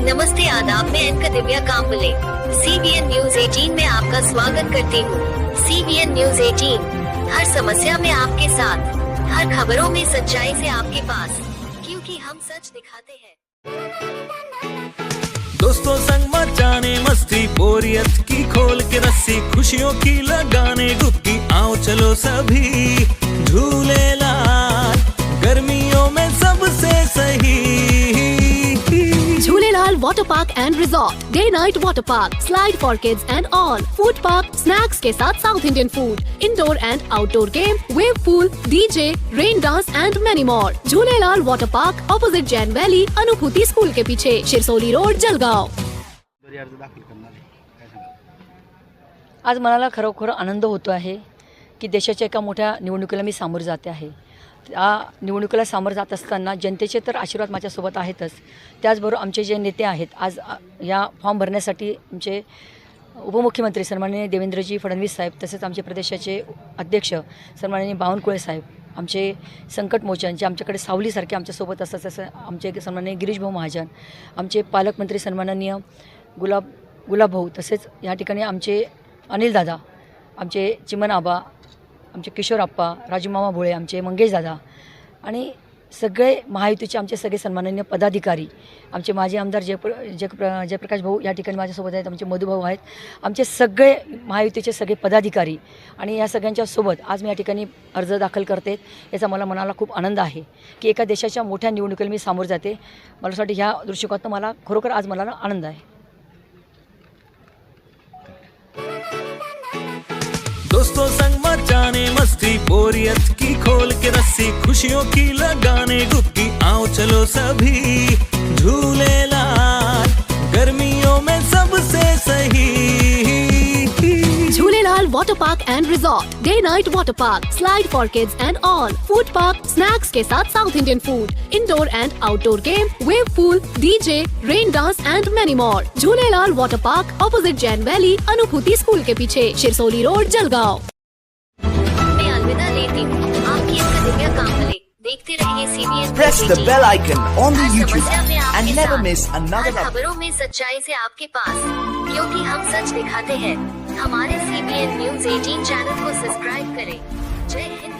नमस्ते आदाब, मैं एंकर दिव्या Kamble CBN news 18 में आपका स्वागत करती हूँ। CBN न्यूज 18 हर समस्या में आपके साथ, हर खबरों में सच्चाई से आपके पास, क्योंकि हम सच दिखाते हैं। दोस्तों संग मचाने मस्ती, बोरियत की खोल के रस्सी, खुशियों की लगाने डुबकी, आओ चलो सभी झूलेलाल, गर्मियों में सबसे सही। Jhulelal water park and resort, day night water park, slide for kids and all, food park, snacks के साथ south Indian food, indoor and outdoor game, wave pool, DJ, rain dance and many more. Jhulelal water park, opposite Jain valley, Anubhuti school के पीछे, Shirsoli road, Jalgaon. आज मनाला खरोखर आनंद होतो आहे की देशाच्या एका मोठ्या निवडणुकीला मी सामोरं जाते आहे। या निवडणुकीला सामोरं जात असताना जनतेचे तर आशीर्वाद माझ्यासोबत आहेतच, त्याचबरोबर आमचे जे नेते आहेत आज या फॉर्म भरण्यासाठी आमचे उपमुख्यमंत्री सन्माननीय देवेंद्रजी फडणवीस साहेब, तसेच आमचे प्रदेशाचे अध्यक्ष सन्माननीय बावनकुळे साहेब, आमचे संकट मोचन जे आमच्याकडे सावलीसारखे आमच्यासोबत असतात, तसं आमचे सन्माननीय गिरीश भाऊ महाजन, आमचे पालकमंत्री सन्माननीय गुलाब भाऊ, तसेच या ठिकाणी आमचे अनिल दादा, आमचे चिमन आबा, आमचे किशोर आप्पा, राजूमामा भोळे, आमचे मंगेश दादा आणि सगळे महायुतीचे आमचे सगळे सन्माननीय पदाधिकारी, आमचे माजी आमदार जयप्रकाश भाऊ या ठिकाणी माझ्यासोबत आहेत, आमचे मधुभाऊ आहेत, आमचे सगळे महायुतीचे सगळे पदाधिकारी आणि या सगळ्यांच्या सोबत आज मी या ठिकाणी अर्ज दाखल करते। याचा मला मनाला खूप आनंद आहे की एका देशाच्या मोठ्या निवडणुकीला मी सामोरं जाते। मला असं वाटतं ह्या दृष्टिकोनातून मला खरोखर आज मला आनंद आहे। दोस्तों संग मचाने मस्ती, बोरियत की खोल के रस्सी, खुशियों की लगाने डुबकी, आओ चलो सभी झूलेलाल, गर्मियों में सबसे सही। Jhulelal water park and resort, day night water park, slide for kids and all, food park, snacks के साथ south Indian food, indoor and outdoor game, wave pool, DJ, rain dance and many more. Jhulelal water park, opposite Jain valley, Anubhuti school के पीछे, Shirsoli road, Jalgaon. मैं अलविदा लेती हूँ, आपकी anchor दिव्या कांबले। देखते रहिए CBN Press the bell icon on the her YouTube समस्या में app आपके and never साथ, miss another हर खबरों में सच्चाई से आपके पास, क्योंकि हम सच दिखाते हैं। हमारे CBN न्यूज 18 चैनल को सब्सक्राइब करें। जय हिंद।